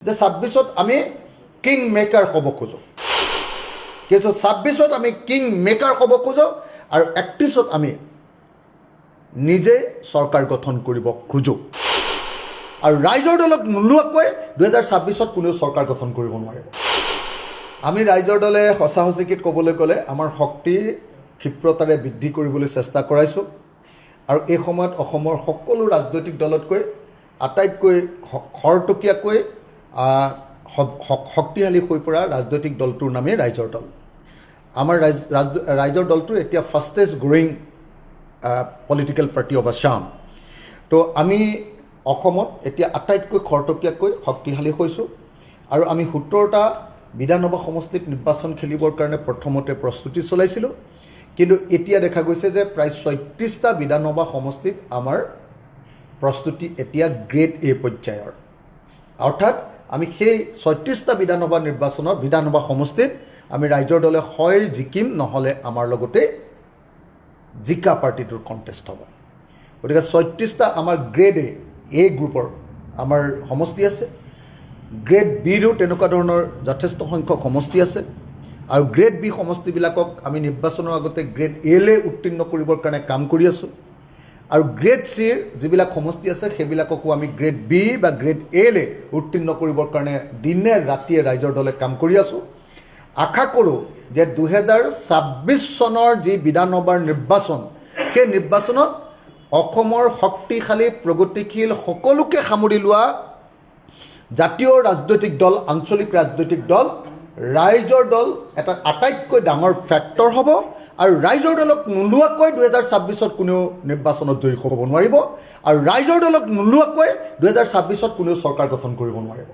যে 26ত আমি king maker ক'ব খোজো, কিন্তু 26ত আমি কিং মেকাৰ ক'ব খোজো আৰু 31ত আমি নিজে চৰকাৰ গঠন কৰিব খোজো আৰু ৰাইজৰ দলক নোলোৱাকৈ 2026ত কোনেও চৰকাৰ গঠন কৰিব নোৱাৰিব। আমি ৰাইজৰ দলে সঁচা সঁচিকৈ ক'বলৈ গ'লে আমাৰ শক্তি ক্ষিপ্ৰতাৰে বৃদ্ধি কৰিবলৈ চেষ্টা কৰাইছোঁ আৰু এই সময়ত অসমৰ সকলো ৰাজনৈতিক দলতকৈ আটাইতকৈ খৰতকীয়াকৈ শক্তিশালী হৈ পৰা ৰাজনৈতিক দলটোৰ নামেই ৰাইজৰ দল। আমাৰ ৰাইজৰ দলটো এতিয়া fastest growing political party of Assam. তো আমি অসমত এতিয়া আটাইতকৈ খৰতকীয়াকৈ শক্তিশালী হৈছোঁ আৰু আমি 17টা বিধানসভা সমষ্টিত নিৰ্বাচন খেলিবৰ কাৰণে প্ৰথমতে প্ৰস্তুতি চলাইছিলোঁ, কিন্তু এতিয়া দেখা গৈছে যে প্ৰায় 36টা বিধানসভা সমষ্টিত আমাৰ প্ৰস্তুতি এতিয়া গ্ৰেড এ পৰ্যায়ৰ। অৰ্থাৎ আমি সেই 36টা বিধানসভা সমষ্টিত আমি ৰাইজৰ দলে হয় জিকিম, নহ'লে আমাৰ লগতে জিকা পাৰ্টিটোৰ কণ্টেষ্ট হ'ব। গতিকে 36টা আমাৰ গ্ৰেড এ গ্ৰুপৰ আমাৰ সমষ্টি আছে, গ্ৰেড বিৰো তেনেকুৱা ধৰণৰ যথেষ্ট সংখ্যক সমষ্টি আছে আৰু গ্ৰেড বি সমষ্টিবিলাকক আমি নিৰ্বাচনৰ আগতে গ্ৰেড এলৈ উত্তীৰ্ণ কৰিবৰ কাৰণে কাম কৰি আছোঁ আৰু গ্ৰেড চিৰ যিবিলাক সমষ্টি আছে সেইবিলাককো আমি গ্ৰেড বি বা গ্ৰেড এলৈ উত্তীৰ্ণ কৰিবৰ কাৰণে দিনে ৰাতিয়ে ৰাইজৰ দলে কাম কৰি আছোঁ। আশা কৰোঁ যে 2026 চনৰ যি বিধানসভাৰ নিৰ্বাচন, সেই নিৰ্বাচনত অসমৰ শক্তিশালী প্ৰগতিশীল সকলোকে সামৰি লোৱা জাতীয় ৰাজনৈতিক দল, আঞ্চলিক ৰাজনৈতিক দল, ৰাইজৰ দল এটা আটাইতকৈ ডাঙৰ ফেক্টৰ হ'ব আৰু ৰাইজৰ দলক নোলোৱাকৈ 2026ত কোনেও নিৰ্বাচনত জয়ী হ'ব নোৱাৰিব আৰু ৰাইজৰ দলক নোলোৱাকৈ 2026ত কোনেও চৰকাৰ গঠন কৰিব নোৱাৰিব।